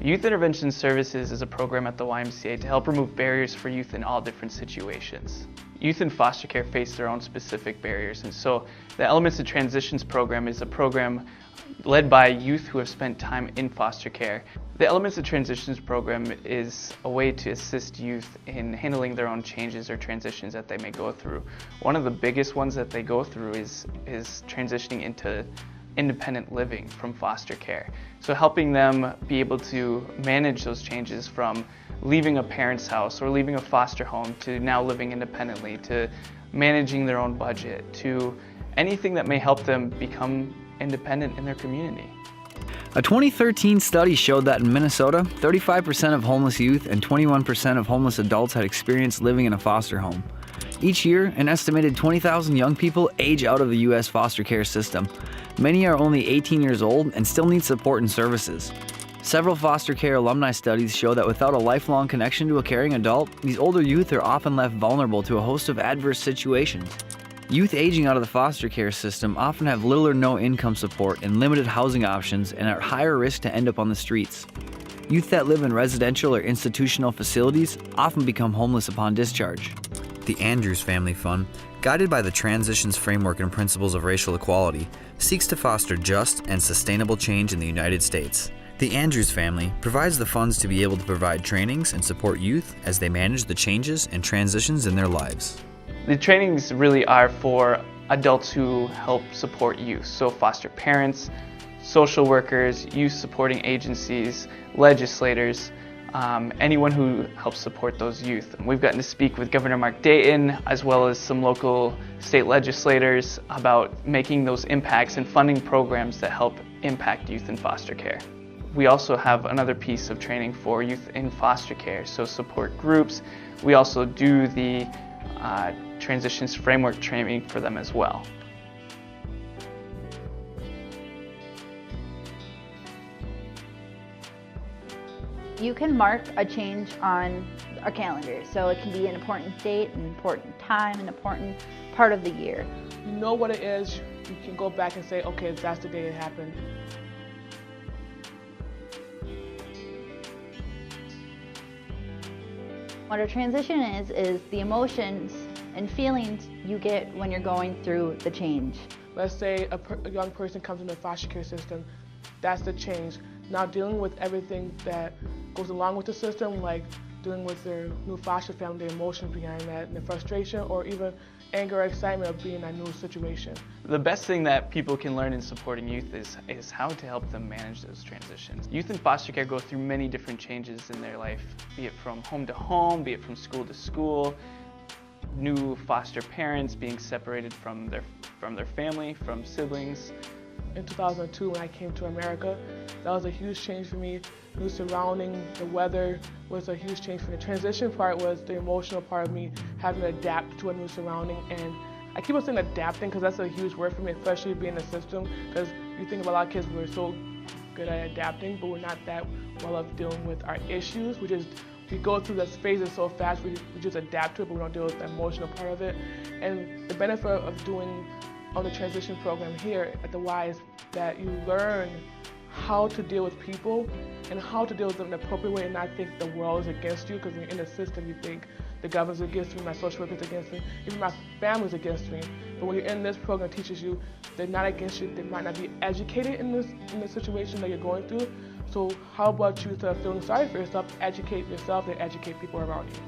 Youth Intervention Services is a program at the YMCA to help remove barriers for youth in all different situations. Youth in foster care face their own specific barriers, and so the Elements of Transitions program is a program led by youth who have spent time in foster care. The Elements of Transitions program is a way to assist youth in handling their own changes or transitions that they may go through. One of the biggest ones that they go through is transitioning into independent living from foster care. So helping them be able to manage those changes from leaving a parent's house or leaving a foster home to now living independently, to managing their own budget, to anything that may help them become independent in their community. A 2013 study showed that in Minnesota, 35% of homeless youth and 21% of homeless adults had experienced living in a foster home. Each year, an estimated 20,000 young people age out of the U.S. foster care system. Many are only 18 years old and still need support and services. Several foster care alumni studies show that without a lifelong connection to a caring adult, these older youth are often left vulnerable to a host of adverse situations. Youth aging out of the foster care system often have little or no income support and limited housing options and are at higher risk to end up on the streets. Youth that live in residential or institutional facilities often become homeless upon discharge. The Andrews Family Fund, guided by the Transitions Framework and Principles of Racial Equality, seeks to foster just and sustainable change in the United States. The Andrews family provides the funds to be able to provide trainings and support youth as they manage the changes and transitions in their lives. The trainings really are for adults who help support youth, so foster parents, social workers, youth supporting agencies, legislators, anyone who helps support those youth. We've gotten to speak with Governor Mark Dayton as well as some local state legislators about making those impacts and funding programs that help impact youth in foster care. We also have another piece of training for youth in foster care, so support groups. We also do the Transitions Framework training for them as well. You can mark a change on a calendar, so it can be an important date, an important time, an important part of the year. You know what it is, you can go back and say, okay, that's the day it happened. What a transition is the emotions and feelings you get when you're going through the change. Let's say a young person comes into the foster care system, that's the change. Now dealing with everything that goes along with the system, like dealing with their new foster family, the emotions behind that, and the frustration, or even anger or excitement of being in that new situation. The best thing that people can learn in supporting youth is how to help them manage those transitions. Youth in foster care go through many different changes in their life, be it from home to home, be it from school to school, new foster parents being separated from their family, from siblings. In 2002, when I came to America, that was a huge change for me. New surrounding, the weather was a huge change for me. The transition part was the emotional part of me having to adapt to a new surrounding. And I keep on saying adapting because that's a huge word for me, especially being in the system. Because you think about a lot of kids, we're so good at adapting, but we're not that well at dealing with our issues. We go through those phases so fast, we just adapt to it, but we don't deal with the emotional part of it. And the benefit of doing on the transition program here at the Y is that you learn how to deal with people and how to deal with them in an appropriate way and not think the world is against you, because when you're in the system you think the government's against me, my social worker's against me, even my family's against me. But when you're in this program, it teaches you they're not against you, they might not be educated in the situation that you're going through. So how about you, instead of feeling sorry for yourself, educate yourself and educate people around you.